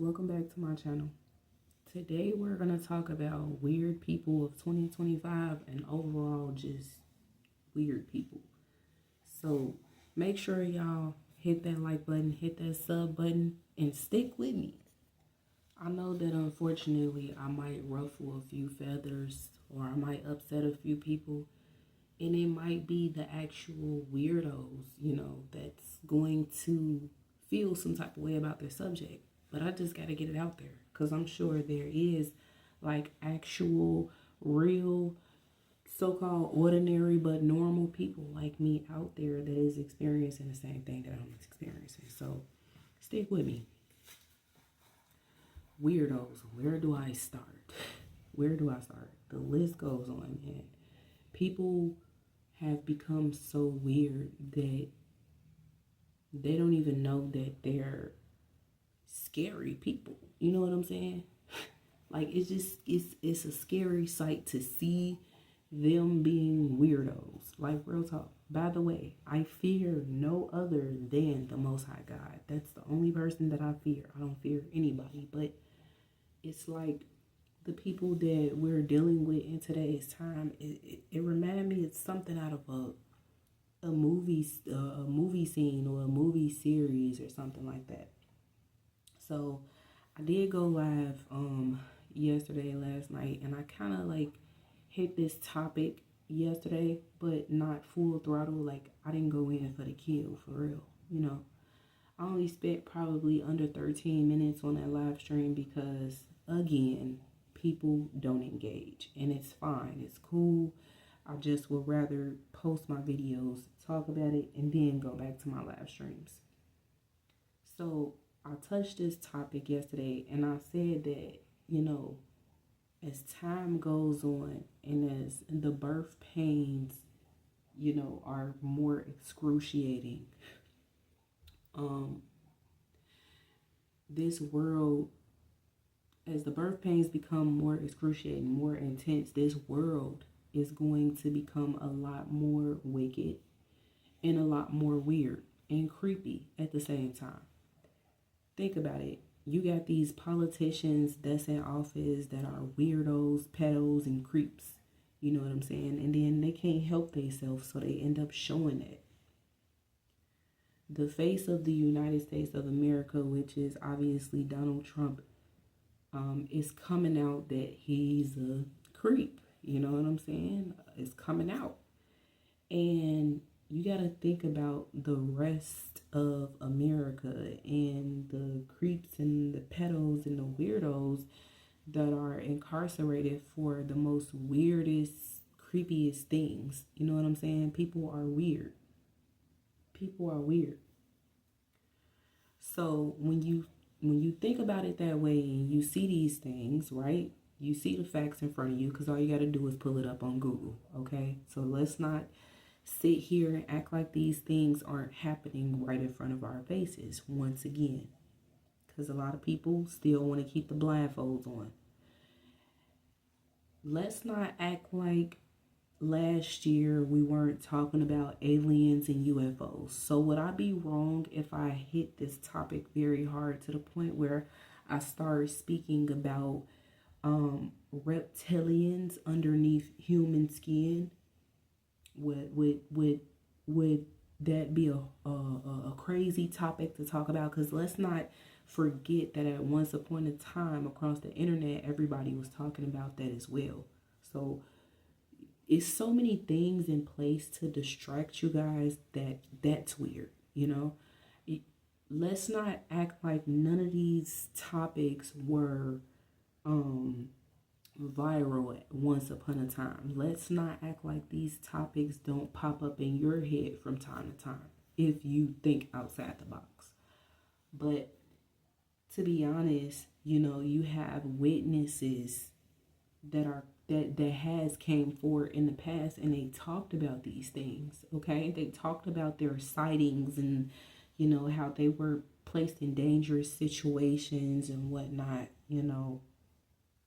welcome back to my channel. Today we're going to talk about weird people of 2025 and overall just weird people. So make sure y'all hit that like button, hit that sub button, and stick with me. I know that unfortunately I might ruffle a few feathers or I might upset a few people, and it might be the actual weirdos, that's going to feel some type of way about their subject. But I just got to get it out there because I'm sure there is like actual, real, so-called ordinary but normal people like me out there that is experiencing the same thing that I'm experiencing. So stick with me. Weirdos, where do I start? Where do I start? The list goes on, man. People have become so weird that they don't even know that they're scary people. You know what I'm saying? Like it's a scary sight to see them being weirdos. Like real talk. By the way, I fear no other than the Most High God. That's the only person that I fear. I don't fear anybody, but it's like the people that we're dealing with in today's time. It reminded me of something out of a movie scene or a movie series or something like that. So I did go live yesterday, last night, and I kind of like hit this topic yesterday, but not full throttle. Like I didn't go in for the kill, for real. I only spent probably under 13 minutes on that live stream because, again, people don't engage, and it's fine, it's cool. I just would rather post my videos, talk about it, and then go back to my live streams. So I touched this topic yesterday, and I said that, as time goes on and as the birth pains, are more excruciating, this world, as the birth pains become more excruciating, more intense, this world is going to become a lot more wicked and a lot more weird and creepy at the same time. Think about it. You got these politicians that's in office that are weirdos, pedos, and creeps. You know what I'm saying? And then they can't help themselves, so they end up showing it. The face of the United States of America, which is obviously Donald Trump, is coming out that he's a creep. You know what I'm saying? It's coming out. And you got to think about the rest of America and the creeps and the pedos and the weirdos that are incarcerated for the most weirdest, creepiest things. You know what I'm saying? People are weird. People are weird. So when you think about it that way and you see these things, right? You see the facts in front of you because all you got to do is pull it up on Google, okay? So let's not sit here and act like these things aren't happening right in front of our faces once again, because a lot of people still want to keep the blindfolds on. Let's not act like last year we weren't talking about aliens and UFOs. So would I be wrong if I hit this topic very hard to the point where I start speaking about reptilians underneath human skin? Would that be a crazy topic to talk about? Because let's not forget that at once upon a time across the internet, everybody was talking about that as well. So it's so many things in place to distract you guys that's weird. Let's not act like none of these topics were viral once upon a time. Let's not act like these topics don't pop up in your head from time to time if you think outside the box. But to be honest, you have witnesses that has came forward in the past, and they talked about these things. Okay, they talked about their sightings and how they were placed in dangerous situations and whatnot,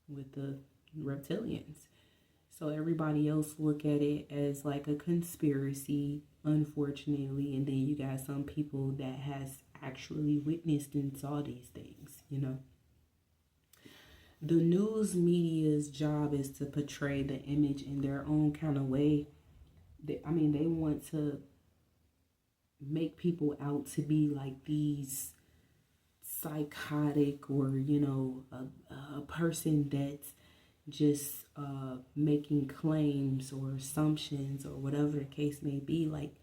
with the reptilians. So everybody else look at it as like a conspiracy, unfortunately, and then you got some people that has actually witnessed and saw these things. The news media's job is to portray the image in their own kind of way. They want to make people out to be like these psychotic, or a person that's just making claims or assumptions or whatever the case may be. Like,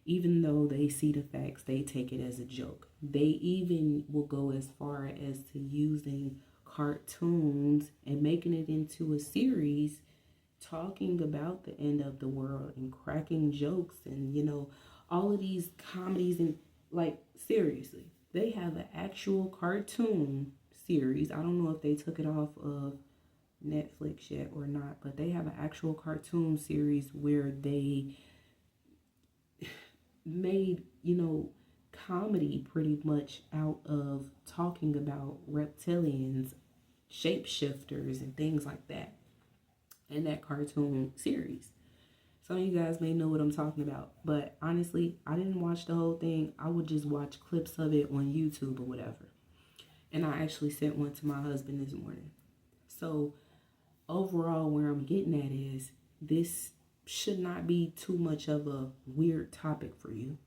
even though they see the facts, they take it as a joke. They even will go as far as to using cartoons and making it into a series, talking about the end of the world and cracking jokes, and all of these comedies. And like, seriously, they have an actual cartoon series. I don't know if they took it off of Netflix yet or not, but they have an actual cartoon series where they made, comedy pretty much out of talking about reptilians, shapeshifters, and things like that in that cartoon series. Some of you guys may know what I'm talking about, but honestly, I didn't watch the whole thing. I would just watch clips of it on YouTube or whatever. And I actually sent one to my husband this morning. So overall, where I'm getting at is, this should not be too much of a weird topic for you.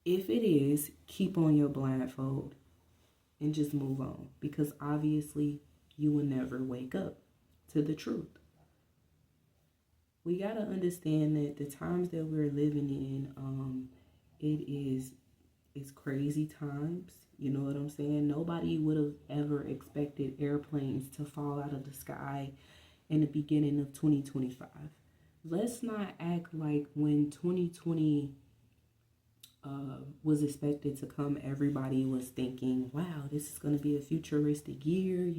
If it is, keep on your blindfold and just move on, because obviously you will never wake up to the truth. We got to understand that the times that we're living in, it's crazy times. You know what I'm saying? Nobody would have ever expected airplanes to fall out of the sky in the beginning of 2025. Let's not act like when 2020 was expected to come, everybody was thinking, wow, this is going to be a futuristic year.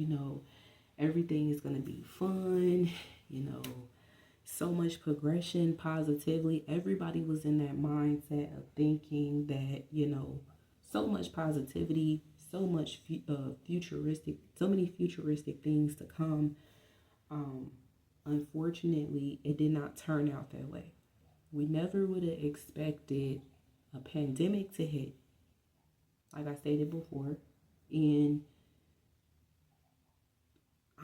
Everything is going to be fun. So much progression, positively. Everybody was in that mindset of thinking that, so much positivity, so much futuristic, so many futuristic things to come. Unfortunately, it did not turn out that way. We never would have expected a pandemic to hit, like I stated before. And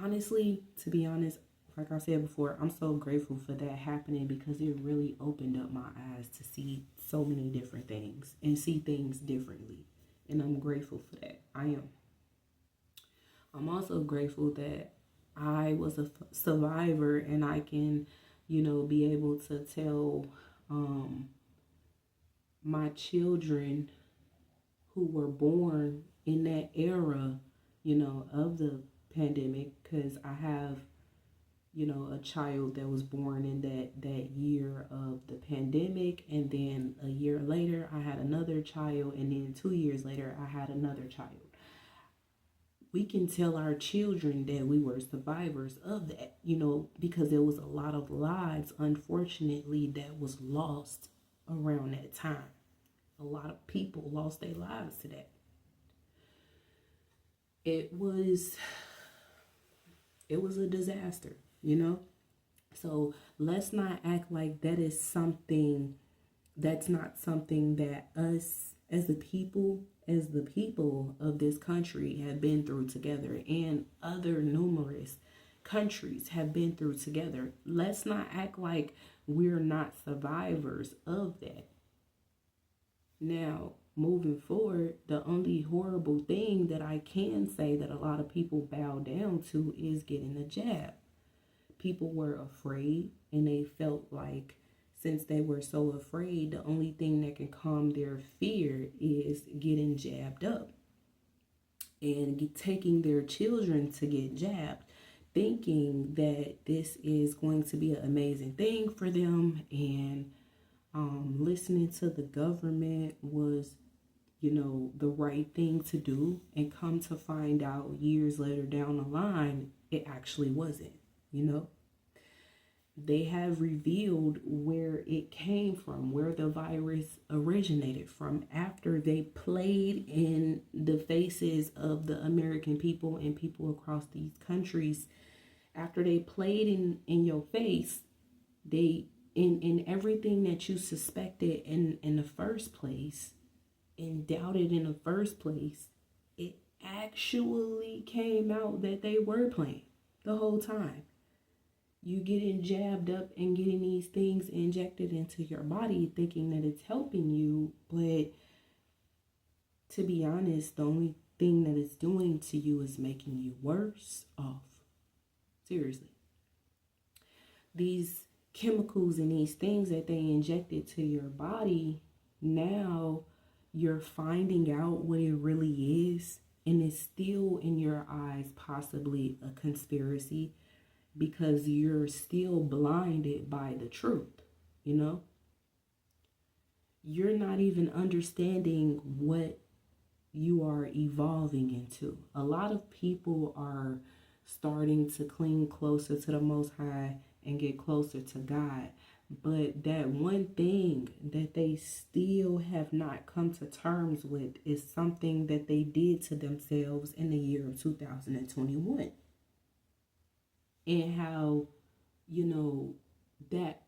honestly, to be honest, like I said before, I'm so grateful for that happening, because it really opened up my eyes to see so many different things and see things differently. And I'm grateful for that. I am. I'm also grateful that I was a survivor, and I can, be able to tell my children who were born in that era, of the pandemic, because I have, a child that was born in that year of the pandemic, and then a year later I had another child, and then 2 years later I had another child. We can tell our children that we were survivors of that, because there was a lot of lives, unfortunately, that was lost around that time. A lot of people lost their lives to that. It was a disaster, So let's not act like that's not something that us as the people of this country have been through together, and other numerous countries have been through together. Let's not act like we're not survivors of that. Now, moving forward, the only horrible thing that I can say that a lot of people bow down to is getting the jab. People were afraid, and they felt like, since they were so afraid, the only thing that can calm their fear is getting jabbed up, and taking their children to get jabbed, thinking that this is going to be an amazing thing for them. And listening to the government was, the right thing to do. And come to find out years later down the line, it actually wasn't. They have revealed where it came from, where the virus originated from, after they played in the faces of the American people and people across these countries. After they played in your face, they in everything that you suspected in the first place, and doubted in the first place, it actually came out that they were playing the whole time. You getting jabbed up and getting these things injected into your body thinking that it's helping you, but to be honest, the only thing that it's doing to you is making you worse off. Seriously. These chemicals and these things that they injected to your body, now you're finding out what it really is, and it's still in your eyes possibly a conspiracy because you're still blinded by the truth, you know? You're not even understanding what you are evolving into. A lot of people are starting to cling closer to the Most High and get closer to God. But that one thing that they still have not come to terms with is something that they did to themselves in the year of 2021. And how, that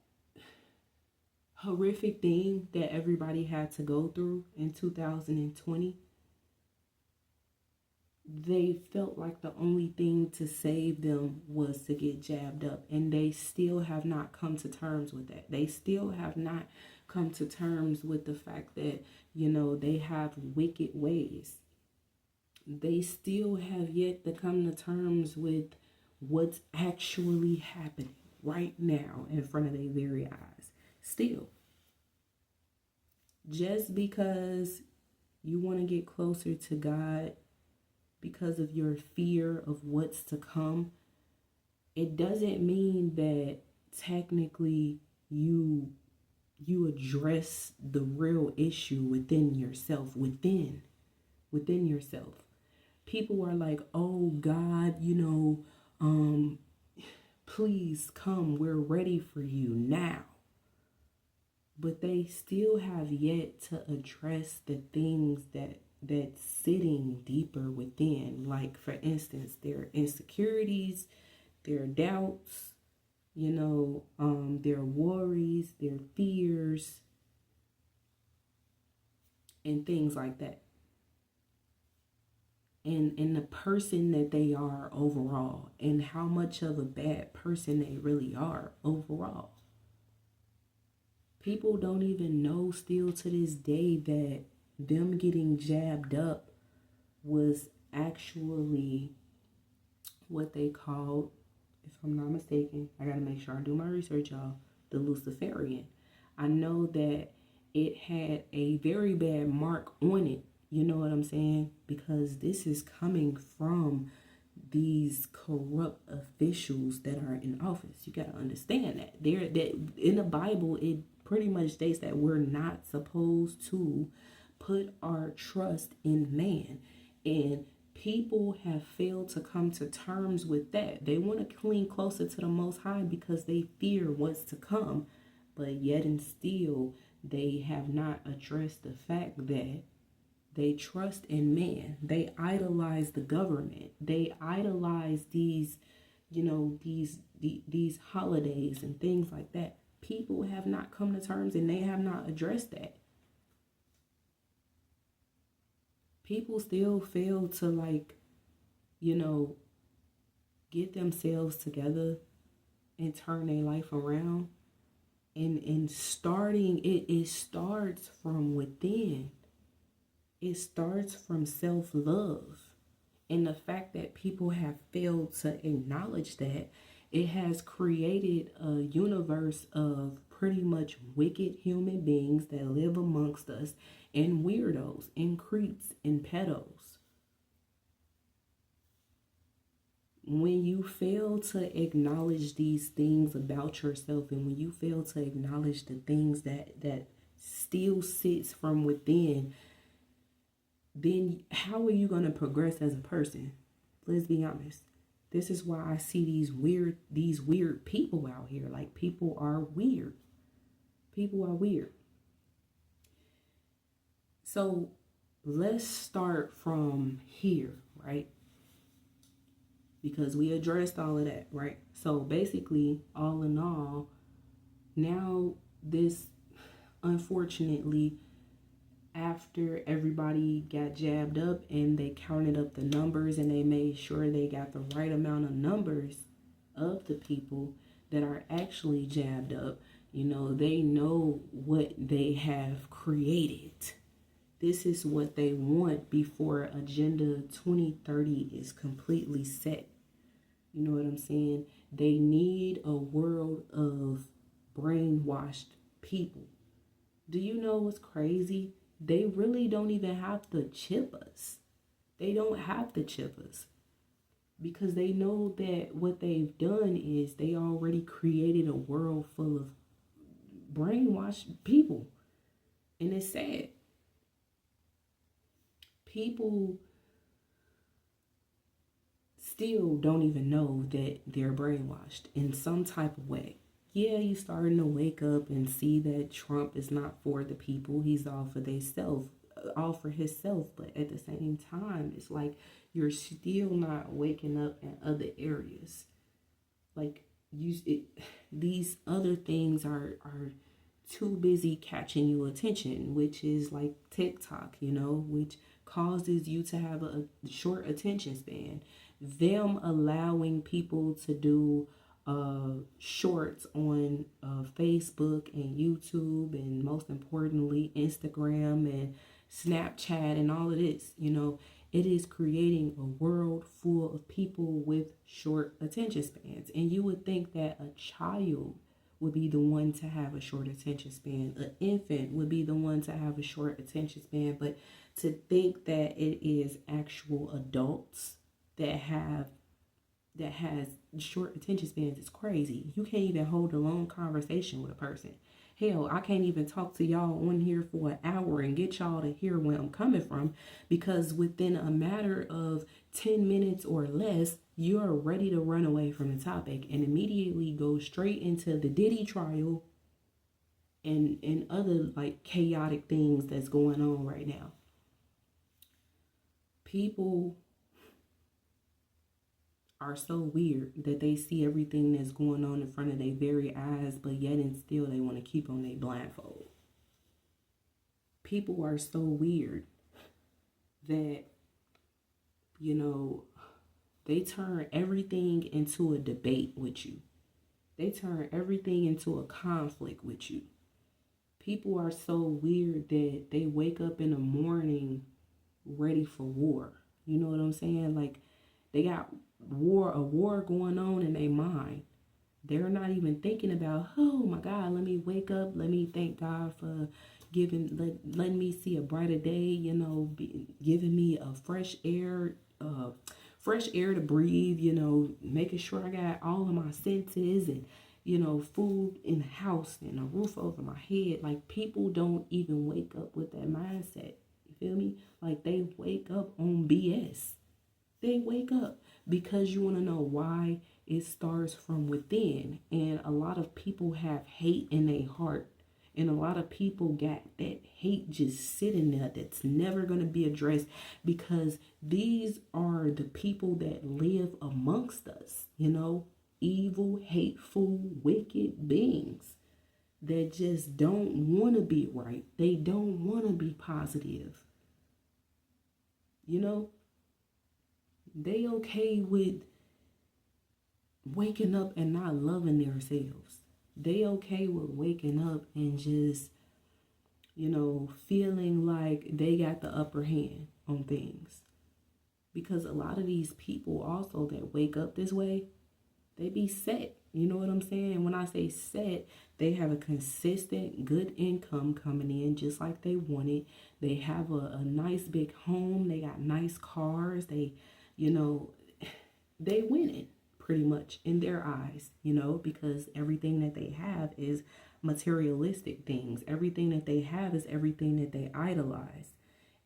horrific thing that everybody had to go through in 2020, they felt like the only thing to save them was to get jabbed up. And they still have not come to terms with that. They still have not come to terms with the fact that, they have wicked ways. They still have yet to come to terms with what's actually happening right now in front of their very eyes. Still. Just because you want to get closer to God because of your fear of what's to come, it doesn't mean that technically you address the real issue within yourself, within yourself. People are like, oh God, please come, we're ready for you now. But they still have yet to address the things that's sitting deeper within. Like, for instance, their insecurities, their doubts, their worries, their fears, and things like that. And the person that they are overall, and how much of a bad person they really are overall. People don't even know still to this day that them getting jabbed up was actually what they called, if I'm not mistaken, I gotta make sure I do my research, y'all, the Luciferian. I know that it had a very bad mark on it, you know what I'm saying? Because this is coming from these corrupt officials that are in office. You gotta understand that. That in the Bible, it pretty much states that we're not supposed to put our trust in man. And people have failed to come to terms with that. They want to cling closer to the Most High because they fear what's to come. But yet and still, they have not addressed the fact that they trust in man. They idolize the government. They idolize these, these holidays and things like that. People have not come to terms and they have not addressed that. People still fail to get themselves together and turn their life around. And starting, it starts from within. It starts from self-love. And the fact that people have failed to acknowledge that, it has created a universe of pretty much wicked human beings that live amongst us, and weirdos, and creeps, and pedos. When you fail to acknowledge these things about yourself, and when you fail to acknowledge the things that still sits from within, then how are you going to progress as a person? Let's be honest. This is why I see these weird people out here. Like, people are weird. People are weird. So let's start from here, right? Because we addressed all of that, right? So basically, all in all, now this, unfortunately, after everybody got jabbed up and they counted up the numbers and they made sure they got the right amount of numbers of the people that are actually jabbed up, they know what they have created. This is what they want before Agenda 2030 is completely set. You know what I'm saying? They need a world of brainwashed people. Do you know what's crazy? They really don't even have to chip us. They don't have to chip us because they know that what they've done is they already created a world full of brainwashed people. And it's sad. People still don't even know that they're brainwashed in some type of way. Yeah, you starting to wake up and see that Trump is not for the people. He's all for himself. But at the same time, it's like you're still not waking up in other areas. Like these other things are too busy catching your attention, which is like TikTok, which causes you to have a short attention span. Them allowing people to do shorts on Facebook and YouTube, and most importantly Instagram and Snapchat and all of this, it is creating a world full of people with short attention spans. And you would think that a child would be the one to have a short attention span. An infant would be the one to have a short attention span. But to think that it is actual adults that has short attention spans is crazy. You can't even hold a long conversation with a person. Hell, I can't even talk to y'all on here for an hour and get y'all to hear where I'm coming from, because within a matter of 10 minutes or less, you're ready to run away from the topic and immediately go straight into the Diddy trial and other like chaotic things that's going on right now. People are so weird that they see everything that's going on in front of their very eyes, but yet and still they want to keep on their blindfold. People are so weird that, they turn everything into a debate with you. They turn everything into a conflict with you. People are so weird that they wake up in the morning ready for war. You know what I'm saying? Like, they got a war going on in their mind. They're not even thinking about, oh my God, let me wake up. Let me thank God for letting me see a brighter day, giving me a fresh air to breathe, making sure I got all of my senses and, food in the house and a roof over my head. Like, people don't even wake up with that mindset. You feel me? Like, they wake up on BS. They wake up because you want to know why. It starts from within. And a lot of people have hate in their heart. And a lot of people got that hate just sitting there that's never going to be addressed, because these are the people that live amongst us, evil, hateful, wicked beings that just don't want to be right. They don't want to be positive. They okay with waking up and not loving themselves. They okay with waking up and just, feeling like they got the upper hand on things. Because a lot of these people also that wake up this way, they be set. You know what I'm saying? When I say set, they have a consistent good income coming in just like they want it. They have a nice big home. They got nice cars. They winning pretty much in their eyes, because everything that they have is materialistic things. Everything that they have is everything that they idolize.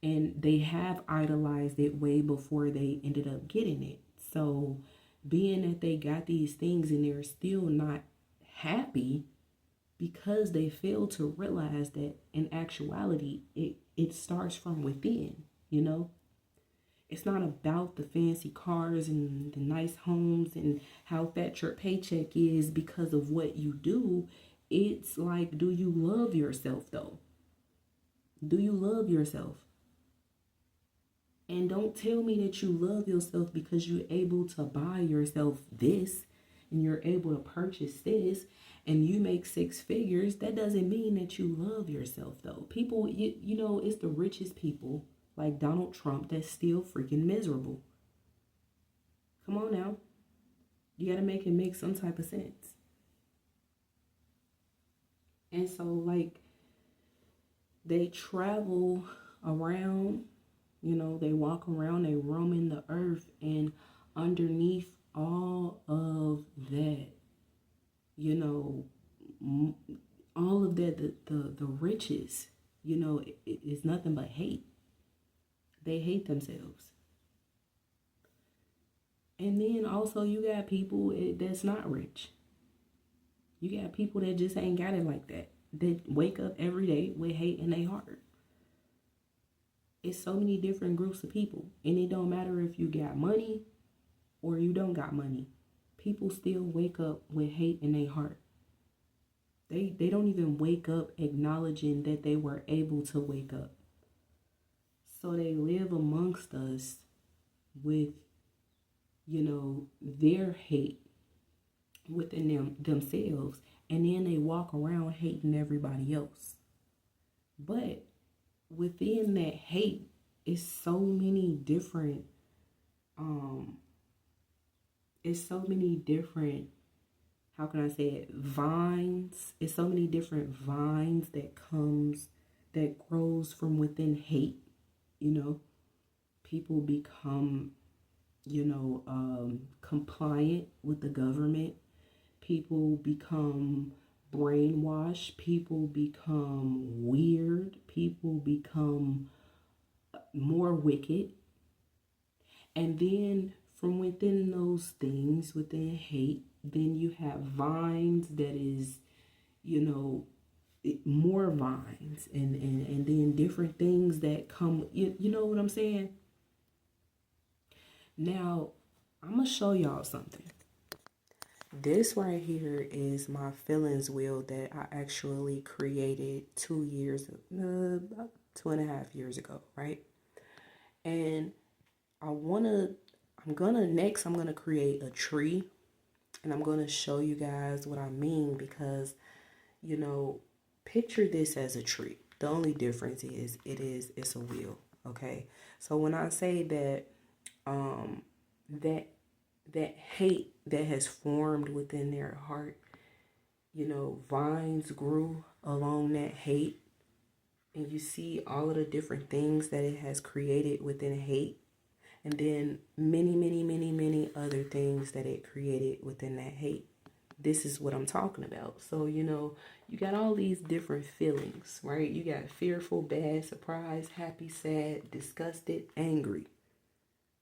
And they have idolized it way before they ended up getting it. So being that they got these things and they're still not happy, because they fail to realize that in actuality, it starts from within, It's not about the fancy cars and the nice homes and how fat your paycheck is because of what you do. It's like, do you love yourself though? Do you love yourself? And don't tell me that you love yourself because you're able to buy yourself this and you're able to purchase this and you make six figures. That doesn't mean that you love yourself though. People, you know, it's the richest people like Donald Trump that's still freaking miserable. Come on now. You got to make it make some type of sense. And so, like, they travel around, you know, they walk around, they roam in the earth, and underneath all of that, you know, all of that, the riches, you know, it's nothing but hate. They hate themselves. And then also, you got people that's not rich. You got people that just ain't got it like that. That wake up every day with hate in their heart. It's so many different groups of people. And it don't matter if you got money or you don't got money. People still wake up with hate in their heart. They don't even wake up acknowledging that they were able to wake up. So they live amongst us with, you know, their hate within themselves, and then they walk around hating everybody else. But within that hate is so many different it's so many different, how can I say it, vines. It's so many different vines that grows from within hate. You know, people become, you know, compliant with the government. People become brainwashed. People become weird. People become more wicked. And then from within those things, within hate, then you have vines that is, you know, more vines and then different things that come, you know what I'm saying? Now, I'm going to show y'all something. This right here is my feelings wheel that I actually created about 2.5 years ago, right? And I'm gonna create a tree, and I'm gonna show you guys what I mean because, you know, picture this as a tree. The only difference is it's a wheel, okay? So when I say that that hate that has formed within their heart, you know, vines grew along that hate, and you see all of the different things that it has created within hate, and then many other things that it created within that hate. This is what I'm talking about. So, you know, you got all these different feelings, right? You got fearful, bad, surprised, happy, sad, disgusted, angry.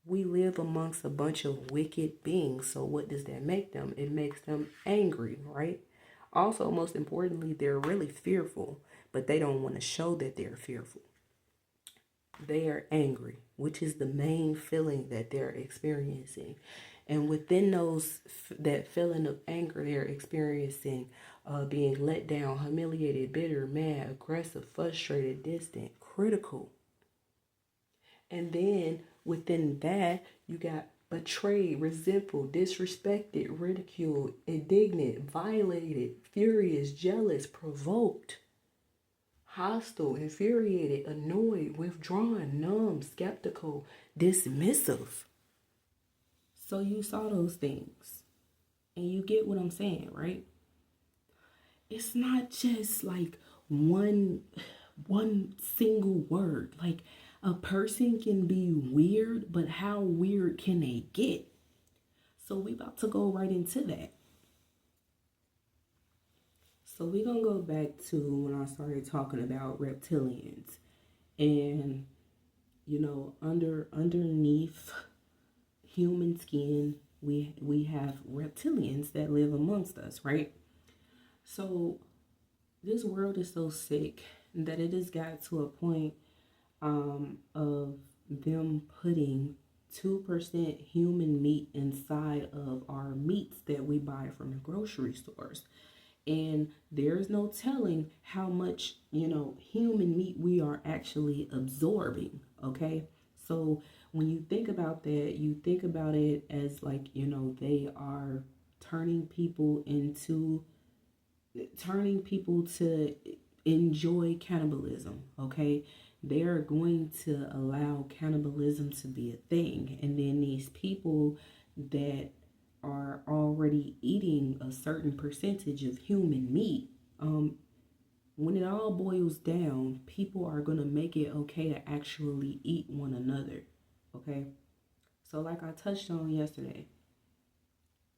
We live amongst a bunch of wicked beings. So what does that make them? It makes them angry, right? Also, most importantly, they're really fearful, but they don't want to show that they're fearful. They are angry, which is the main feeling that they're experiencing. And within that feeling of anger, they're experiencing being let down, humiliated, bitter, mad, aggressive, frustrated, distant, critical. And then within that, you got betrayed, resentful, disrespected, ridiculed, indignant, violated, furious, jealous, provoked, hostile, infuriated, annoyed, withdrawn, numb, skeptical, dismissive. So you saw those things and you get what I'm saying, right? It's not just like one single word. Like, a person can be weird, but how weird can they get? So we about to go right into that. So we're going to go back to when I started talking about reptilians. And, you know, underneath human skin, we have reptilians that live amongst us, right? So this world is so sick that it has got to a point of them putting 2% human meat inside of our meats that we buy from the grocery stores. And there's no telling how much, human meat we are actually absorbing. Okay. So when you think about that, you think about it as like, they are turning people into turning people to enjoy cannibalism. Okay. They're going to allow cannibalism to be a thing. And then these people that are already eating a certain percentage of human meat, when it all boils down, people are going to make it okay to actually eat one another. Okay. So, like I touched on yesterday,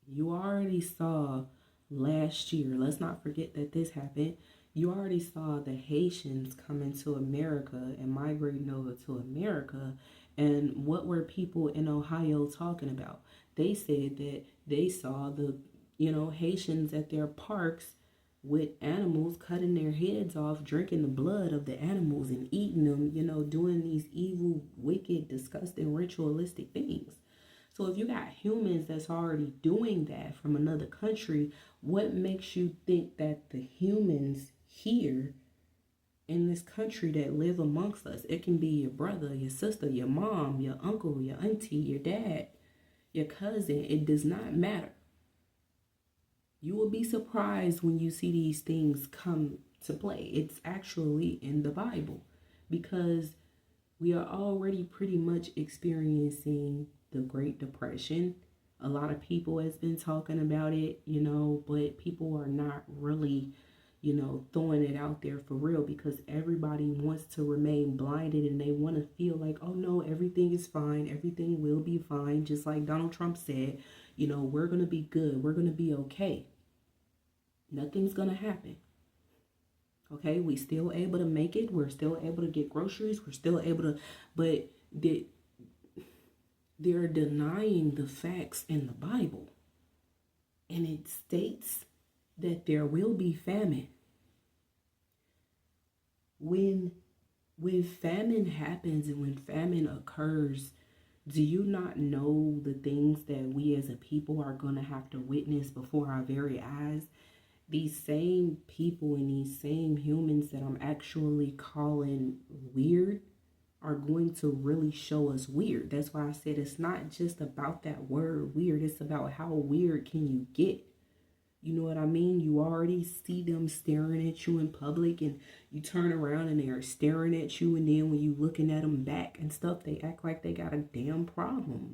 you already saw last year, let's not forget that this happened. You already saw the Haitians coming to America and migrating over to America. And what were people in Ohio talking about? They said that they saw the, Haitians at their parks with animals, cutting their heads off, drinking the blood of the animals and eating them, doing these evil, wicked, disgusting, ritualistic things. So if you got humans that's already doing that from another country, what makes you think that the humans here in this country that live amongst us, it can be your brother, your sister, your mom, your uncle, your auntie, your dad, your cousin, it does not matter. You will be surprised when you see these things come to play. It's actually in the Bible, because we are already pretty much experiencing the Great Depression. A lot of people has been talking about it, but people are not really, throwing it out there for real, because everybody wants to remain blinded and they want to feel like, oh no, everything is fine. Everything will be fine. Just like Donald Trump said, we're going to be good. We're going to be okay. Nothing's going to happen. Okay, we still able to make it. We're still able to get groceries. We're still able to, but they're denying the facts in the Bible. And it states that there will be famine. When famine happens and when famine occurs, do you not know the things that we as a people are going to have to witness before our very eyes? These same people and these same humans that I'm actually calling weird are going to really show us weird. That's why I said it's not just about that word weird. It's about how weird can you get. You know what I mean? You already see them staring at you in public, and you turn around and they are staring at you. And then when you looking at them back and stuff, they act like they got a damn problem.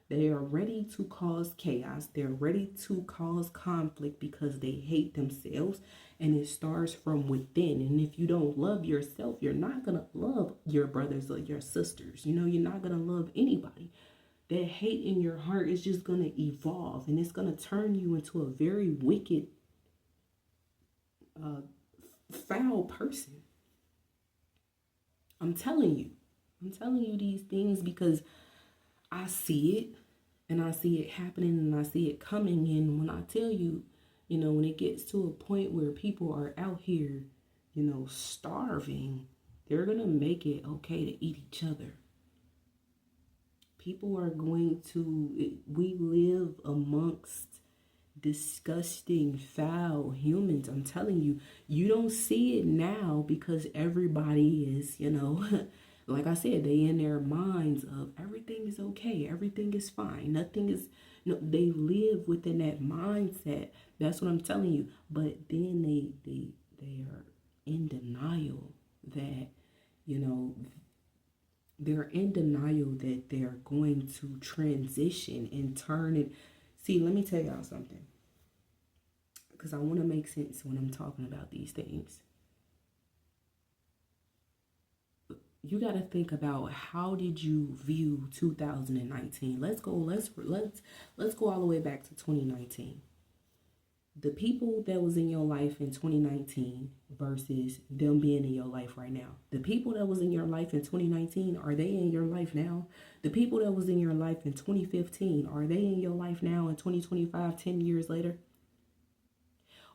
They are ready to cause chaos. They're ready to cause conflict because they hate themselves, and it starts from within. And if you don't love yourself, you're not going to love your brothers or your sisters. You're not going to love anybody. That hate in your heart is just going to evolve, and it's going to turn you into a very wicked, foul person. I'm telling you these things because I see it, and I see it happening, and I see it coming. And when I tell you, when it gets to a point where people are out here, starving, they're going to make it okay to eat each other. People are going to, we live amongst disgusting, foul humans. I'm telling you, you don't see it now because everybody is, like I said, they in their minds of everything is okay, everything is fine, nothing is, no, they live within that mindset. That's what I'm telling you. But then they are in denial that, they're in denial that they're going to transition and turn it. See, let me tell y'all something, because I want to make sense when I'm talking about these things. You got to think about, how did you view 2019? Let's go all the way back to 2019. The people that was in your life in 2019 versus them being in your life right now. The people that was in your life in 2019, are they in your life now? The people that was in your life in 2015, are they in your life now in 2025, 10 years later?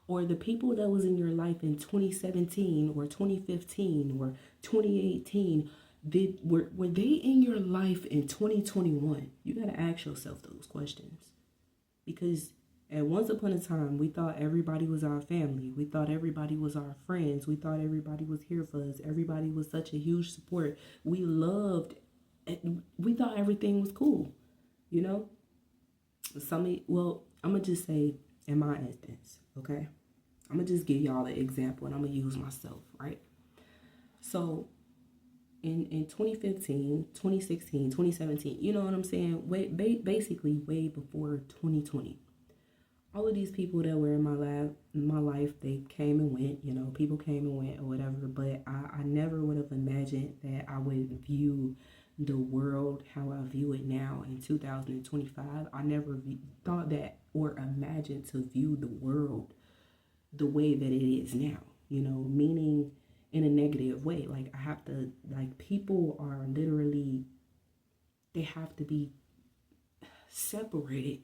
Or the people that was in your life in 2017 or 2015 or 2018, were they in your life in 2021? You got to ask yourself those questions, because And once upon a time, we thought everybody was our family. We thought everybody was our friends. We thought everybody was here for us. Everybody was such a huge support. We loved, we thought everything was cool, you know? Well, I'm going to just say, in my instance, okay? I'm going to just give y'all an example, and I'm going to use myself, right? So, in 2015, 2016, 2017, you know what I'm saying? Basically, way before 2020. All of these people that were in my life, they came and went, you know, people came and went or whatever, but I never would have imagined that I would view the world how I view it now in 2025. I never thought that or imagined to view the world the way that it is now, you know, meaning in a negative way. Like, I have to, like, people are literally, they have to be separated,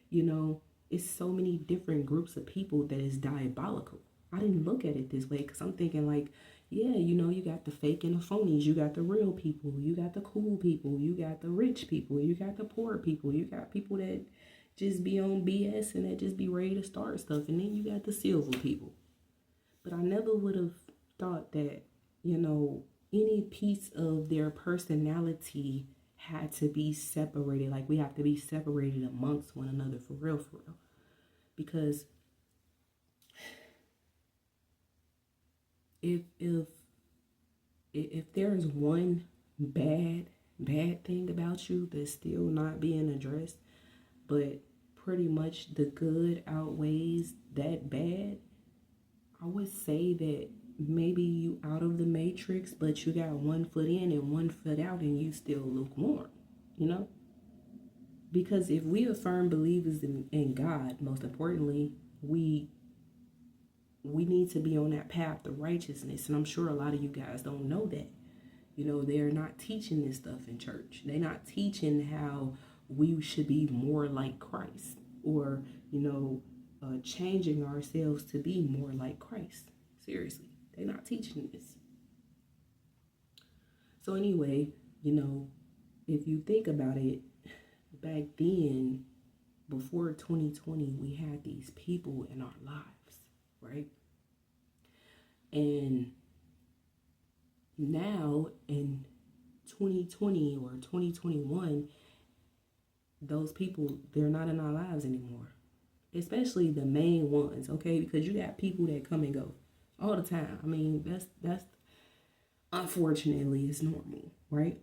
you know. It's so many different groups of people that is diabolical. I didn't look at it this way because I'm thinking, like, yeah, you know, you got the fake and the phonies, you got the real people, you got the cool people, you got the rich people, you got the poor people, you got people that just be on BS and that just be ready to start stuff, and then you got the silver people. But I never would have thought that, you know, any piece of their personality had to be separated. Like, we have to be separated amongst one another, for real, for real. Because if there's one bad thing about you that's still not being addressed, but pretty much the good outweighs that bad, I would say that maybe you out of the matrix, but you got one foot in and one foot out, and you still lukewarm, you know? Because if we are firm believers in God, most importantly, we need to be on that path of righteousness. And I'm sure a lot of you guys don't know that. You know, they're not teaching this stuff in church. They're not teaching how we should be more like Christ, or, you know, changing ourselves to be more like Christ. Seriously, they're not teaching this. So anyway, you know, if you think about it, back then, before 2020, we had these people in our lives, right? And now in 2020 or 2021, those people, they're not in our lives anymore. Especially the main ones, okay? Because you got people that come and go all the time. I mean, that's unfortunately, it's normal, right?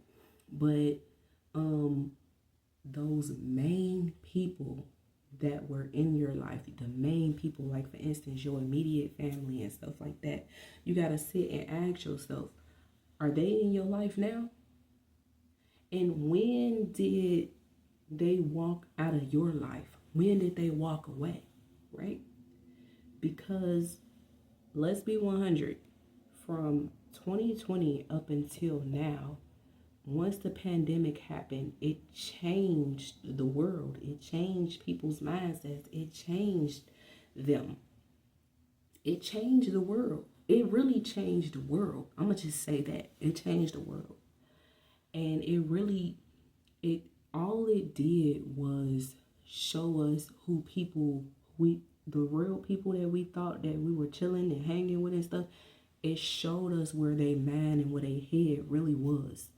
But those main people that were in your life, the main people, like, for instance, your immediate family and stuff like that, you got to sit and ask yourself, are they in your life now? And when did they walk out of your life? When did they walk away, right? Because let's be 100, from 2020 up until now, once the pandemic happened, it changed the world. It changed people's mindsets. It changed them. It changed the world. It really changed the world. I'm going to just say that. It changed the world. And all it did was show us who people, the real people that we thought that we were chilling and hanging with and stuff. It showed us where they mind and where they head really was,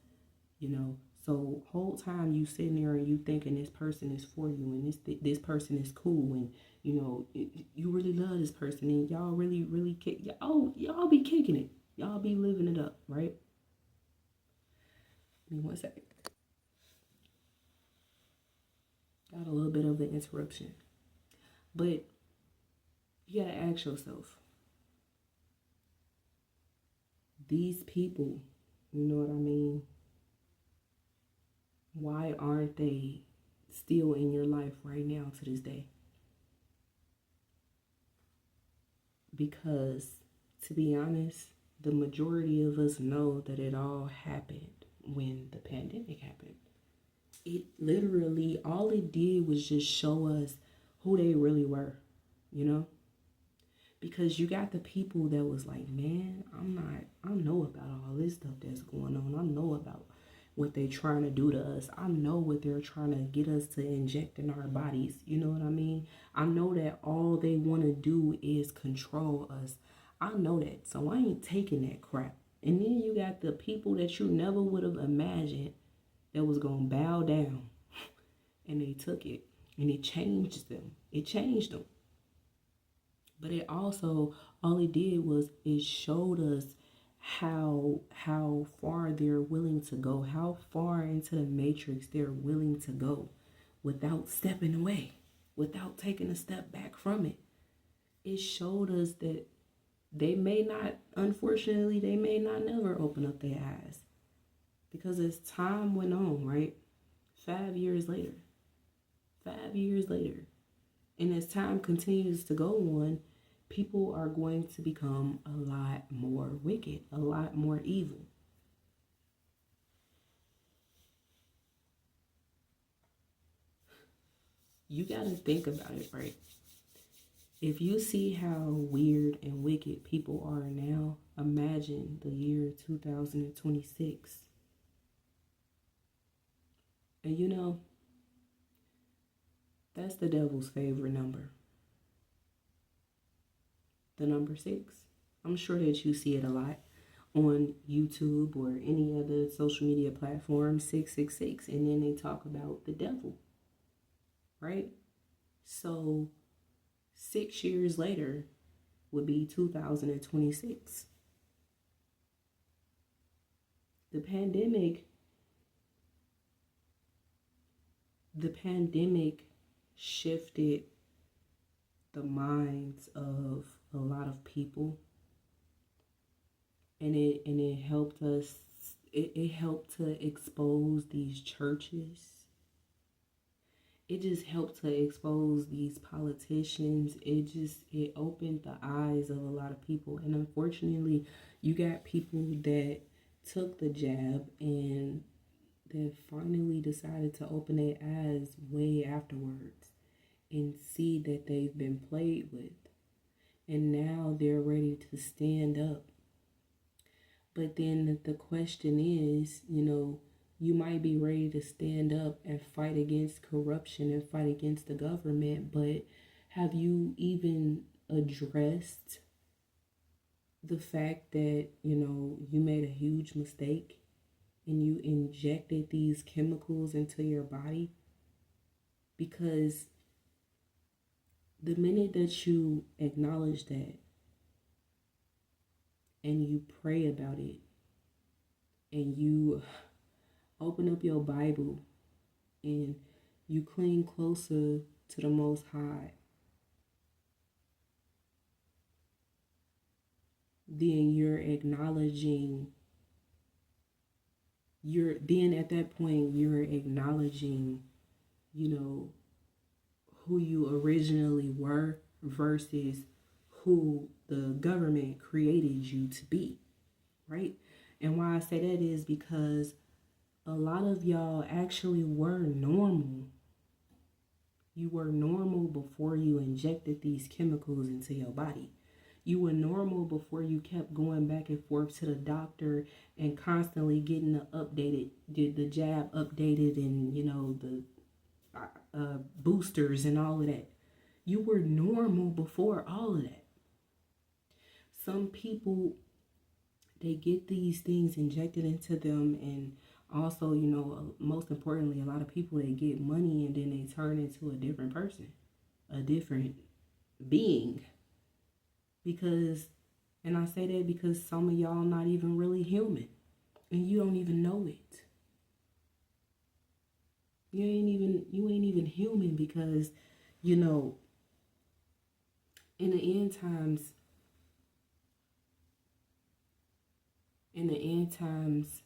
you know. So whole time you sitting there and you thinking this person is for you, and this person is cool, and you know you really love this person, and y'all really kick. Y'all be kicking it. Y'all be living it up, right? Give me 1 second. Got a little bit of an interruption, but you gotta ask yourself, these people, you know what I mean? Why aren't they still in your life right now to this day? Because, to be honest, the majority of us know that it all happened when the pandemic happened. It literally, all it did was just show us who they really were, you know? Because you got the people that was like, man, I know about all this stuff that's going on. I know about what they trying to do to us. I know what they're trying to get us to inject in our bodies. You know what I mean? I know that all they want to do is control us. I know that. So I ain't taking that crap. And then you got the people that you never would have imagined that was going to bow down. And they took it. And it changed them. It changed them. But it also, all it did was it showed us how far they're willing to go, how far into the matrix they're willing to go without stepping away, without taking a step back from it. It showed us that they may not, unfortunately, they may not never open up their eyes. Because as time went on, right? 5 years later, and as time continues to go on, people are going to become a lot more wicked, a lot more evil. You got to think about it, right? If you see how weird and wicked people are now, imagine the year 2026. And you know, that's the devil's favorite number. The number 6. I'm sure that you see it a lot on YouTube or any other social media platform, 666, and then they talk about the devil, right? So 6 years later would be 2026. The pandemic shifted the minds of a lot of people, and it helped us. It helped to expose these churches. It just helped to expose these politicians. It opened the eyes of a lot of people, and unfortunately, you got people that took the jab and then finally decided to open their eyes way afterwards and see that they've been played with. And now they're ready to stand up. But then the question is, you might be ready to stand up and fight against corruption and fight against the government, but have you even addressed the fact that, you made a huge mistake and you injected these chemicals into your body? Because the minute that you acknowledge that and you pray about it and you open up your Bible and you cling closer to the Most High, then you're acknowledging, at that point, you're acknowledging, who you originally were versus who the government created you to be, right? And why I say that is because a lot of y'all actually were normal. You were normal before you injected these chemicals into your body. You were normal before you kept going back and forth to the doctor and constantly getting the jab updated, and the boosters and all of that. You were normal before all of that. Some people, they get these things injected into them, and also, most importantly, a lot of people, they get money and then they turn into a different person, a different being. Because, and I say that because some of y'all not even really human, and you don't even know it. You ain't even human, because, in the end times,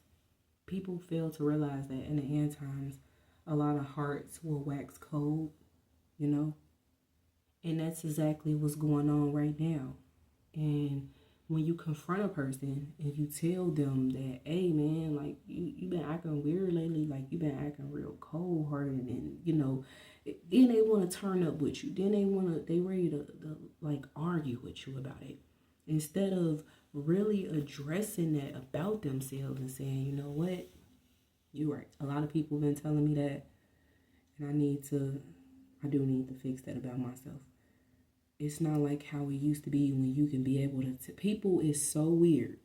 people fail to realize that in the end times, a lot of hearts will wax cold, and that's exactly what's going on right now. And when you confront a person and you tell them that, hey man, like you been acting weird lately, like you been acting real cold hearted, and then they want to turn up with you. Then they ready to like argue with you about it, instead of really addressing that about themselves and saying, you know what, You're right. A lot of people been telling me that, and I do need to fix that about myself. It's not like how it used to be when you can be able to. People is so weird.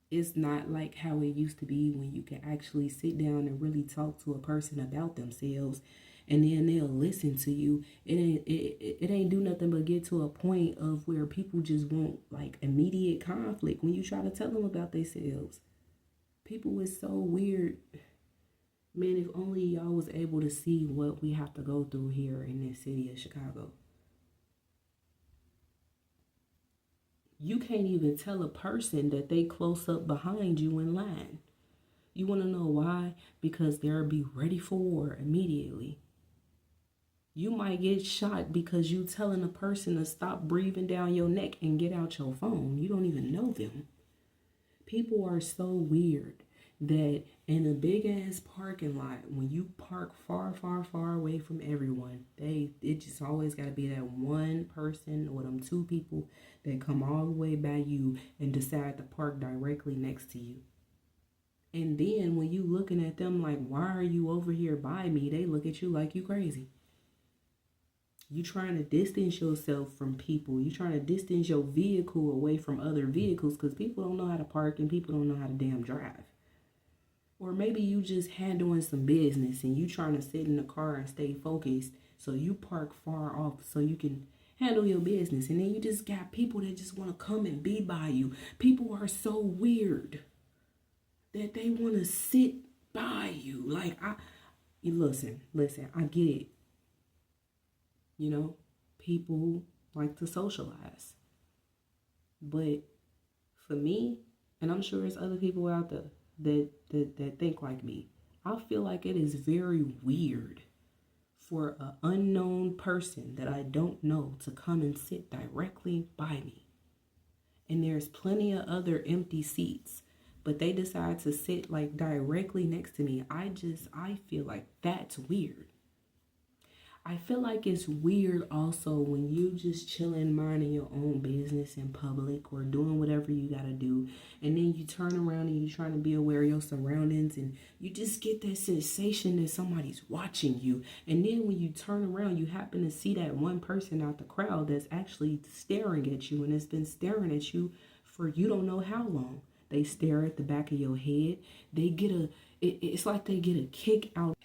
It's not like how it used to be when you can actually sit down and really talk to a person about themselves, and then they'll listen to you. It ain't do nothing but get to a point of where people just want like immediate conflict when you try to tell them about themselves. People is so weird. Man, if only y'all was able to see what we have to go through here in this city of Chicago. You can't even tell a person that they close up behind you in line. You want to know why? Because they'll be ready for war immediately. You might get shot because you telling a person to stop breathing down your neck and get out your phone. You don't even know them. People are so weird that in a big ass parking lot, when you park far, far, far away from everyone, it just always got to be that one person or them two people that come all the way by you and decide to park directly next to you. And then when you looking at them like, why are you over here by me? They look at you like you crazy. You trying to distance yourself from people. You trying to distance your vehicle away from other vehicles because people don't know how to park and people don't know how to damn drive. Or maybe you just handling some business and you trying to sit in the car and stay focused, so you park far off so you can handle your business. And then you just got people that just want to come and be by you. People are so weird that they want to sit by you. Like, listen, I get it. You know, people like to socialize. But for me, and I'm sure there's other people out there that think like me, I feel like it is very weird for an unknown person that I don't know to come and sit directly by me. And there's plenty of other empty seats, but they decide to sit like directly next to me. I feel like that's weird. I feel like it's weird also when you just chilling, minding your own business in public or doing whatever you gotta do, and then you turn around and you're trying to be aware of your surroundings, and you just get that sensation that somebody's watching you. And then when you turn around, you happen to see that one person out the crowd that's actually staring at you, and it's been staring at you for you don't know how long. They stare at the back of your head. It's like they get a kick out.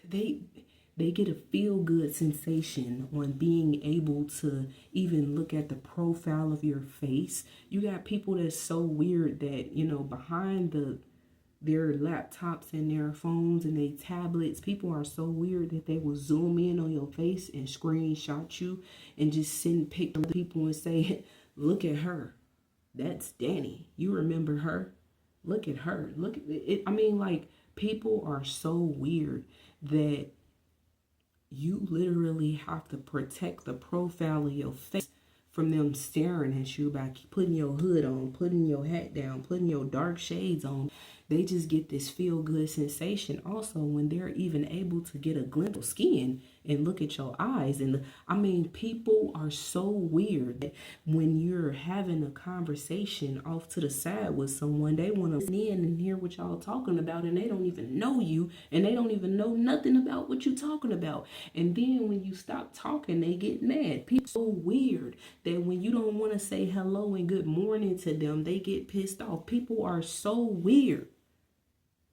They get a feel-good sensation on being able to even look at the profile of your face. You got people that's so weird that, behind their laptops and their phones and their tablets, people are so weird that they will zoom in on your face and screenshot you and just send pictures to people and say, look at her. That's Danny. You remember her? Look at her. Look at it. I mean, like, people are so weird that you literally have to protect the profile of your face from them staring at you by putting your hood on, putting your hat down, putting your dark shades on. They just get this feel-good sensation also when they're even able to get a glimpse of skin and look at your eyes. And people are so weird that when you're having a conversation off to the side with someone, they want to listen in and hear what y'all talking about, and they don't even know you, and they don't even know nothing about what you're talking about. And then when you stop talking, they get mad. People are so weird that when you don't want to say hello and good morning to them, they get pissed off. People are so weird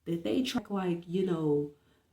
that they try like,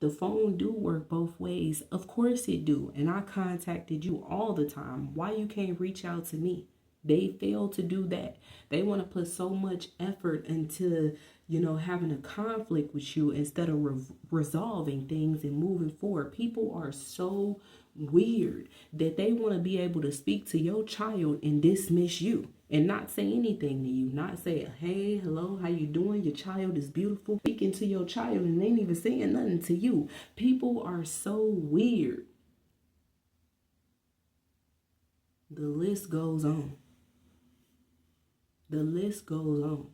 the phone do work both ways. Of course it do. And I contacted you all the time. Why you can't reach out to me? They fail to do that. They want to put so much effort into, having a conflict with you instead of resolving things and moving forward. People are so weird that they want to be able to speak to your child and dismiss you and not say anything to you, not say, hey, hello, how you doing? Your child is beautiful. Speaking to your child and they ain't even saying nothing to you. People are so weird. The list goes on. The list goes on.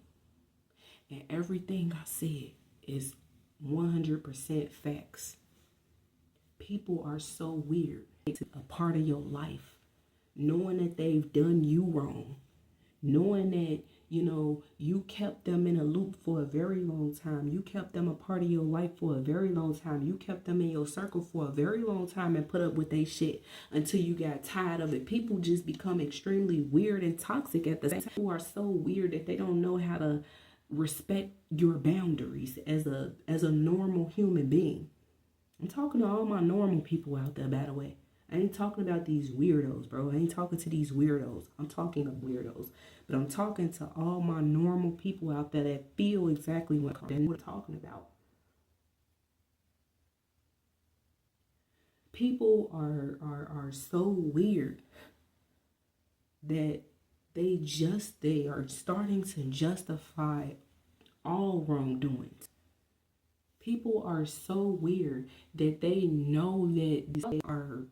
And everything I said is 100% facts. People are so weird. It's a part of your life. Knowing that they've done you wrong. Knowing that, You know, you kept them in a loop for a very long time. You kept them a part of your life for a very long time. You kept them in your circle for a very long time and put up with their shit until you got tired of it. People just become extremely weird and toxic at the same time. People are so weird that they don't know how to respect your boundaries as a normal human being. I'm talking to all my normal people out there, by the way. I ain't talking about these weirdos, bro. I ain't talking to these weirdos. I'm talking of weirdos. But I'm talking to all my normal people out there that feel exactly what we're talking about. People are so weird that they are starting to justify all wrongdoings. People are so weird that they know that they are,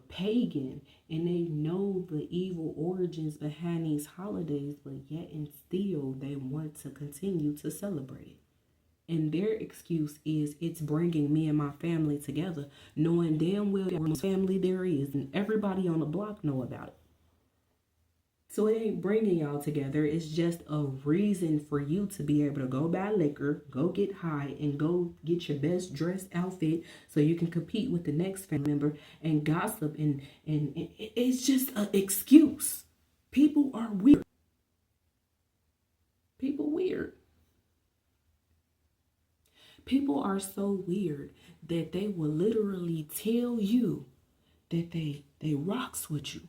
pagan, and they know the evil origins behind these holidays, but yet and still they want to continue to celebrate it. And their excuse is it's bringing me and my family together, knowing damn well what family there is, and everybody on the block know about it. So it ain't bringing y'all together. It's just a reason for you to be able to go buy liquor, go get high, and go get your best dressed outfit so you can compete with the next family member and gossip. And it's just an excuse. People are weird. People weird. People are so weird that they will literally tell you that they rocks with you.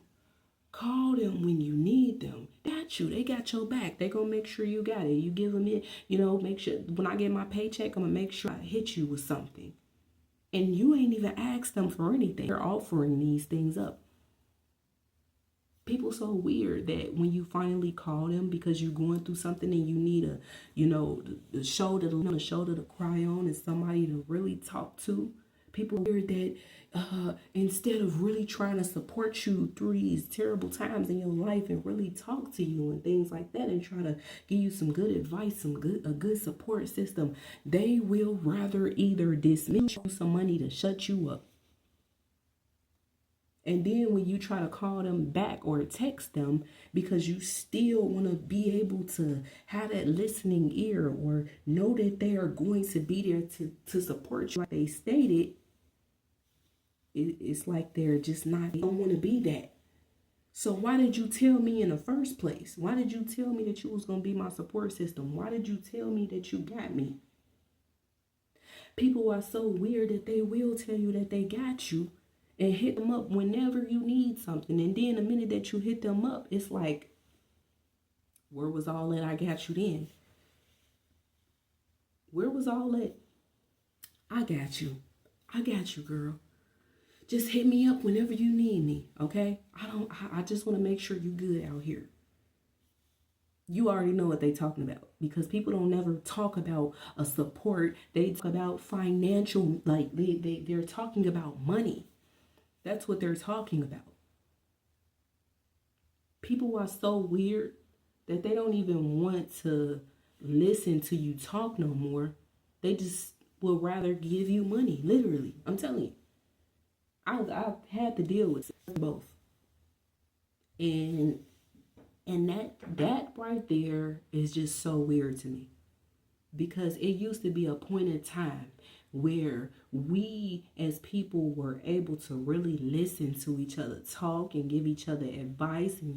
Call them when you need them. Got you. They got your back. They gonna make sure you got it. You give them it. Make sure when I get my paycheck, I'm gonna make sure I hit you with something. And you ain't even asked them for anything. They're offering these things up. People so weird that when you finally call them because you're going through something and you need the shoulder to cry on and somebody to really talk to. People weird that instead of really trying to support you through these terrible times in your life and really talk to you and things like that and try to give you some good advice, a good support system, they will rather either dismiss you some money to shut you up. And then when you try to call them back or text them because you still want to be able to have that listening ear or know that they are going to be there to support you like they stated, it's like they're just not, they don't want to be that. So why did you tell me in the first place? Why did you tell me that you was going to be my support system? Why did you tell me that you got me? People are so weird that they will tell you that they got you and hit them up whenever you need something. And then the minute that you hit them up, it's like, where was all that I got you then? Where was all that? I got you. I got you, girl. Just hit me up whenever you need me, okay? I just want to make sure you good out here. You already know what they talking about because people don't never talk about a support. They talk about financial, like they're talking about money. That's what they're talking about. People are so weird that they don't even want to listen to you talk no more. They just will rather give you money, literally. I'm telling you. I've had to deal with both. And that right there is just so weird to me. Because it used to be a point in time where we as people were able to really listen to each other talk and give each other advice, and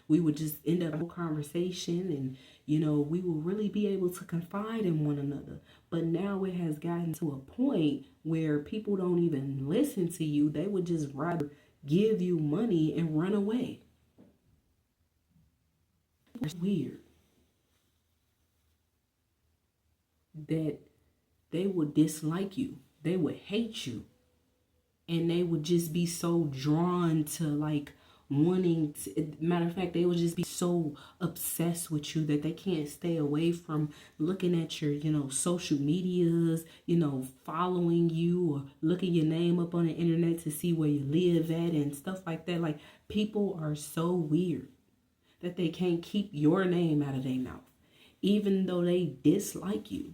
we would just end up a conversation, and we will really be able to confide in one another. But now it has gotten to a point where people don't even listen to you. They would just rather give you money and run away. It's weird that they would dislike you. They would hate you. And they would just be so drawn to like wanting to, matter of fact, they would just be so obsessed with you that they can't stay away from looking at your, social medias, following you or looking your name up on the internet to see where you live at and stuff like that. Like, people are so weird that they can't keep your name out of their mouth, even though they dislike you.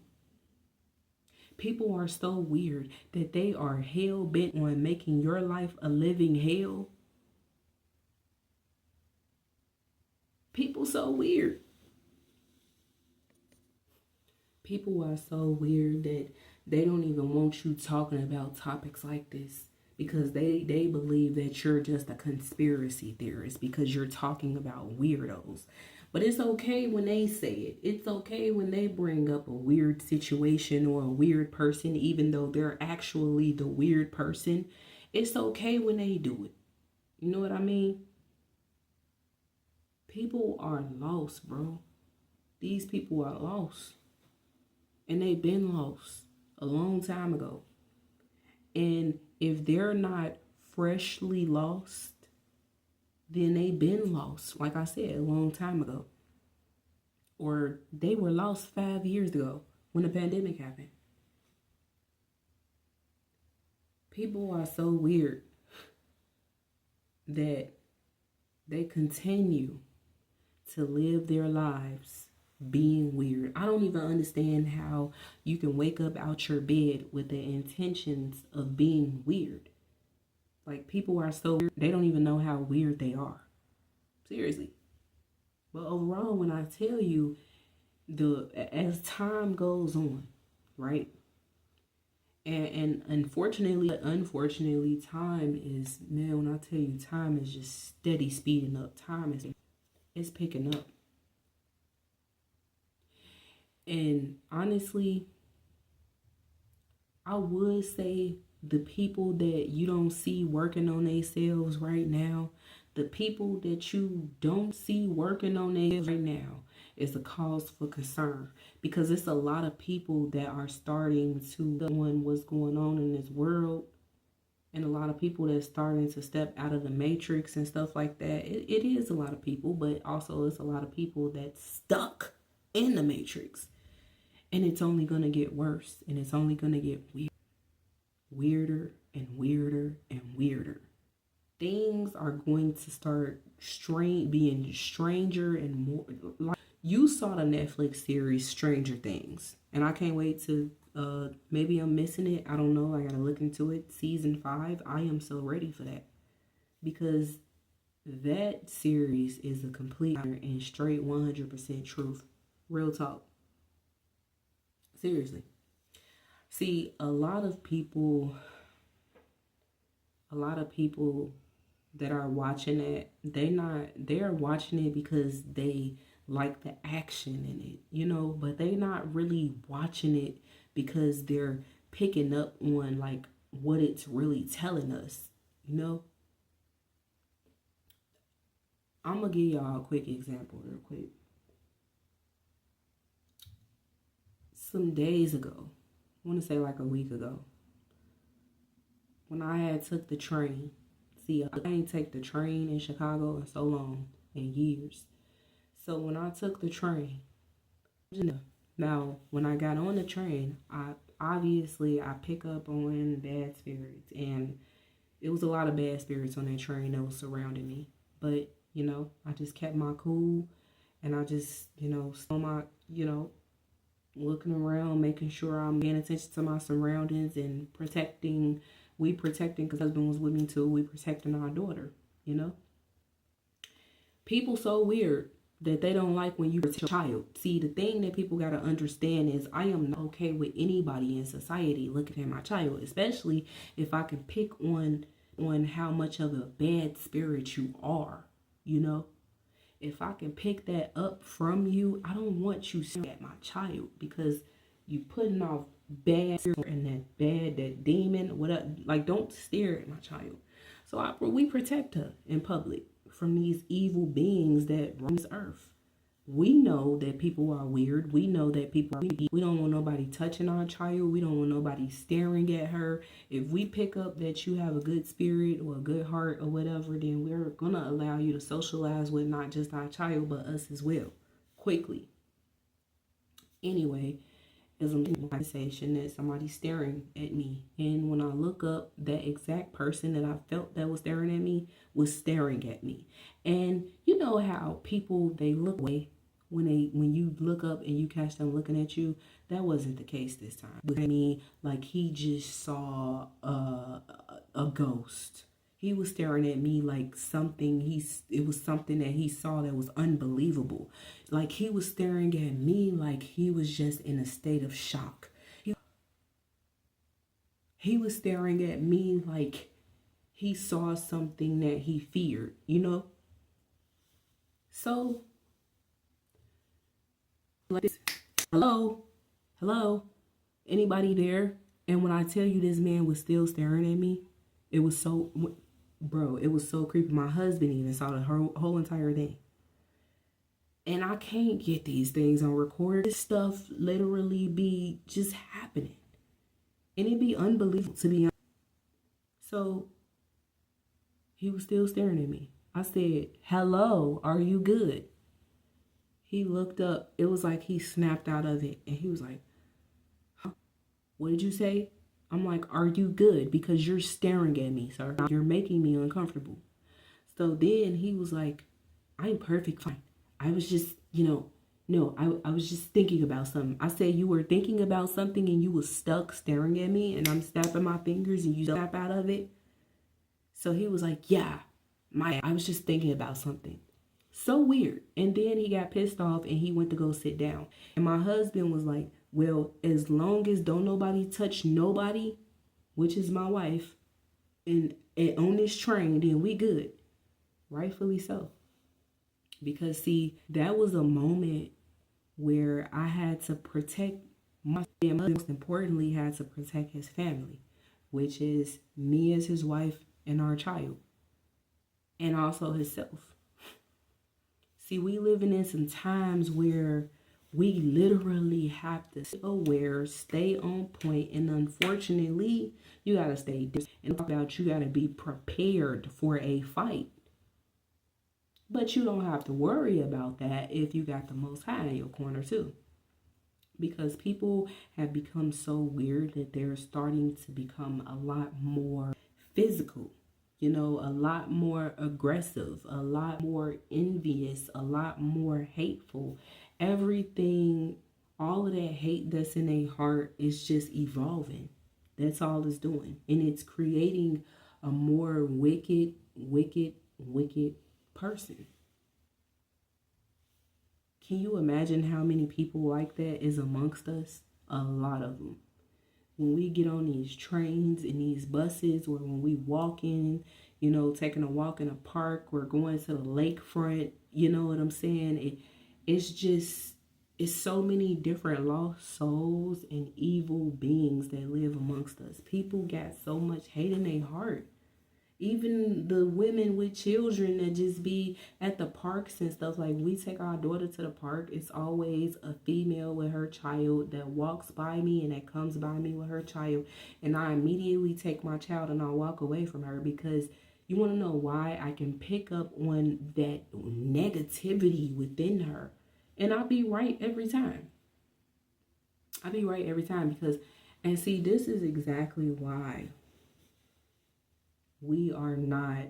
People are so weird that they are hell bent on making your life a living hell. People People so weird. People are so weird that they don't even want you talking about topics like this because they believe that you're just a conspiracy theorist because you're talking about weirdos. But it's okay when they say it. It's okay when they bring up a weird situation or a weird person, even though they're actually the weird person. It's okay when they do it. You know what I mean? People are lost, bro. These people are lost. And they've been lost a long time ago. And if they're not freshly lost, then they've been lost, like I said, a long time ago. Or they were lost 5 years ago when the pandemic happened. People are so weird that they continue to live their lives being weird. I don't even understand how you can wake up out your bed with the intentions of being weird. Like, people are so weird, they don't even know how weird they are. Seriously. But overall, when I tell you, as time goes on, right? And unfortunately, time is, man, when I tell you, time is just steady speeding up. It's picking up. And honestly, I would say the people that you don't see working on themselves right now, the people that you don't see working on themselves right now is a cause for concern, because it's a lot of people that are starting to on what's going on in this world, and a lot of people that's starting to step out of the matrix and stuff like that. It is a lot of people, but also it's a lot of people that's stuck in the matrix. And it's only going to get worse, and it's only going to get weirder and weirder and weirder. Things are going to start being stranger and more. Like, you saw the Netflix series Stranger Things, and I can't wait to, maybe I'm missing it. I don't know. I got to look into it. Season 5. I am so ready for that, because that series is a complete and straight 100% truth. Real talk. Seriously. See, a lot of people that are watching it, they're watching it because they like the action in it, but they not really watching it because they're picking up on like what it's really telling us, I'm gonna give y'all a quick example real quick. Some days ago, I want to say like a week ago, when I had took the train. See, I ain't take the train in Chicago in so long, in years. So when I took the train, now when I got on the train, I pick up on bad spirits, and it was a lot of bad spirits on that train that was surrounding me. But I just kept my cool, and I just saw my looking around, making sure I'm paying attention to my surroundings and protecting, because husband was with me too, we protecting our daughter, People so weird that they don't like when you protect a child. See, the thing that people got to understand is I am not okay with anybody in society looking at my child, especially if I can pick on how much of a bad spirit you are, If I can pick that up from you, I don't want you staring at my child, because you putting off bad spirit and that demon, whatever. Like, don't stare at my child. So we protect her in public from these evil beings that roam this earth. We know that people are weird. We know that we don't want nobody touching our child. We don't want nobody staring at her. If we pick up that you have a good spirit or a good heart or whatever, then we're going to allow you to socialize with not just our child, but us as well, quickly. Anyway, as a conversation that somebody's staring at me. And when I look up, that exact person that I felt that was staring at me was staring at me. And you know how people, they look away when you look up and you catch them looking at you. That wasn't the case this time. With me, like, he just saw a ghost. He was staring at me like it was something that he saw that was unbelievable. Like he was staring at me like he was just in a state of shock. He was staring at me like he saw something that he feared, you know? So, like this, hello, hello, anybody there? And when I tell you this man was still staring at me, it was so, bro, it was so creepy. My husband even saw the whole entire thing. And I can't get these things on record. This stuff literally be just happening. And it'd be unbelievable to be honest. So he was still staring at me. I said, hello, are you good? He looked up. It was like he snapped out of it. And he was like, huh? What did you say? I'm like, are you good? Because you're staring at me, sir. You're making me uncomfortable. So then he was like, I'm perfect fine. I was just, no, I was just thinking about something. I said, you were thinking about something and you was stuck staring at me and I'm snapping my fingers and you snap out of it. So he was like, yeah, I was just thinking about something. So weird. And then he got pissed off and he went to go sit down. And my husband was like, well, as long as don't nobody touch nobody, which is my wife, and on this train, then we good. Rightfully so. Because see, that was a moment where I had to protect my family. Most importantly, had to protect his family, which is me as his wife and our child, and also himself. See, we living in some times where we literally have to stay aware, stay on point, and unfortunately, you gotta stay and about you gotta be prepared for a fight. But you don't have to worry about that if you got the Most High in your corner too. Because people have become so weird that they're starting to become a lot more physical, a lot more aggressive, a lot more envious, a lot more hateful. Everything, all of that hate that's in their heart is just evolving. That's all it's doing. And it's creating a more wicked person. Can you imagine how many people like that is amongst us? A lot of them. When we get on these trains and these buses, or when we walk in, taking a walk in a park, or going to the lakefront, you know what I'm saying? It's so many different lost souls and evil beings that live amongst us. People got so much hate in their heart. Even the women with children that just be at the parks and stuff, like we take our daughter to the park, it's always a female with her child that walks by me and that comes by me with her child, and I immediately take my child and I walk away from her, because you want to know why? I can pick up on that negativity within her, and I'll be right every time. Because, and see, this is exactly why we are not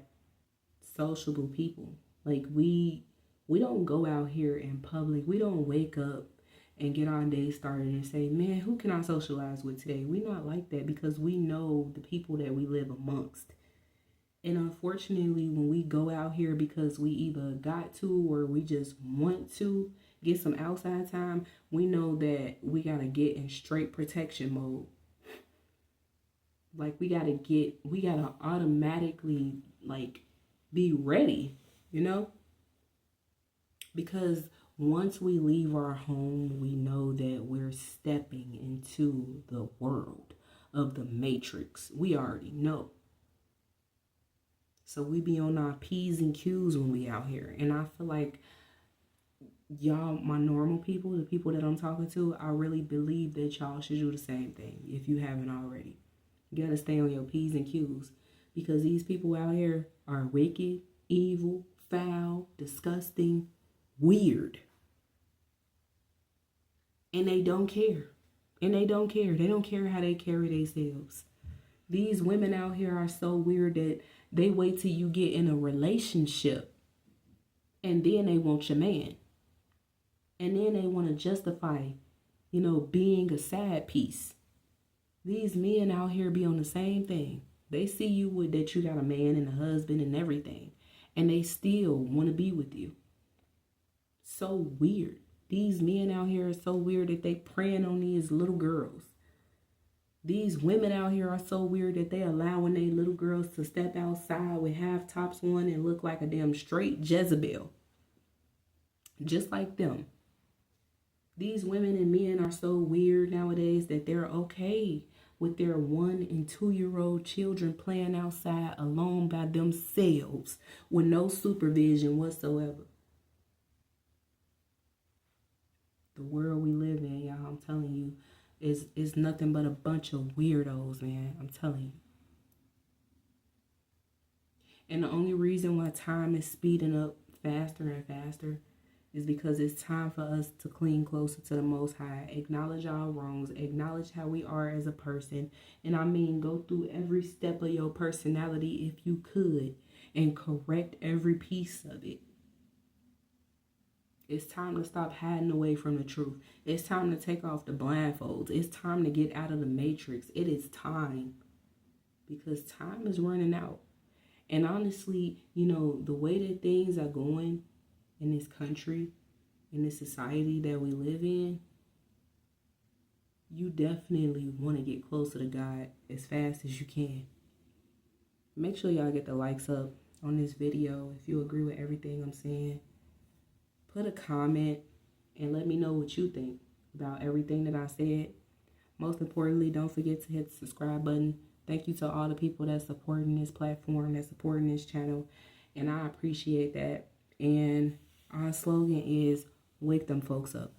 sociable people. Like we don't go out here in public. We don't wake up and get our day started and say, man, who can I socialize with today? We're not like that, because we know the people that we live amongst. And unfortunately, when we go out here because we either got to or we just want to get some outside time, we know that we got to get in straight protection mode. Like we gotta automatically be ready, because once we leave our home, we know that we're stepping into the world of the Matrix. We already know. So we be on our P's and Q's when we out here. And I feel like y'all, my normal people, the people that I'm talking to, I really believe that y'all should do the same thing if you haven't already. You gotta stay on your P's and Q's, because these people out here are wicked, evil, foul, disgusting, weird. And they don't care. They don't care how they carry themselves. These women out here are so weird that they wait till you get in a relationship and then they want your man. And then they want to justify, being a side piece. These men out here be on the same thing. They see you with that you got a man and a husband and everything, and they still want to be with you. So weird. These men out here are so weird that they preying on these little girls. These women out here are so weird that they allowing their little girls to step outside with half tops on and look like a damn straight Jezebel. Just like them. These women and men are so weird nowadays that they're okay with their 1 and 2-year-old children playing outside alone by themselves with no supervision whatsoever. The world we live in, y'all, I'm telling you, is nothing but a bunch of weirdos, man. I'm telling you. And the only reason why time is speeding up faster and faster is because it's time for us to cling closer to the Most High, acknowledge our wrongs, acknowledge how we are as a person. And I mean, go through every step of your personality if you could and correct every piece of it. It's time to stop hiding away from the truth. It's time to take off the blindfolds. It's time to get out of the matrix. It is time, because time is running out. And honestly, you know, the way that things are going in this country, in this society that we live in, you definitely want to get closer to God as fast as you can. Make sure y'all get the likes up on this video if you agree with everything I'm saying. Put a comment and let me know what you think about everything that I said. Most importantly, don't forget to hit the subscribe button. Thank you to all the people that's supporting this platform, that's supporting this channel, and I appreciate that. And our slogan is, wake them folks up.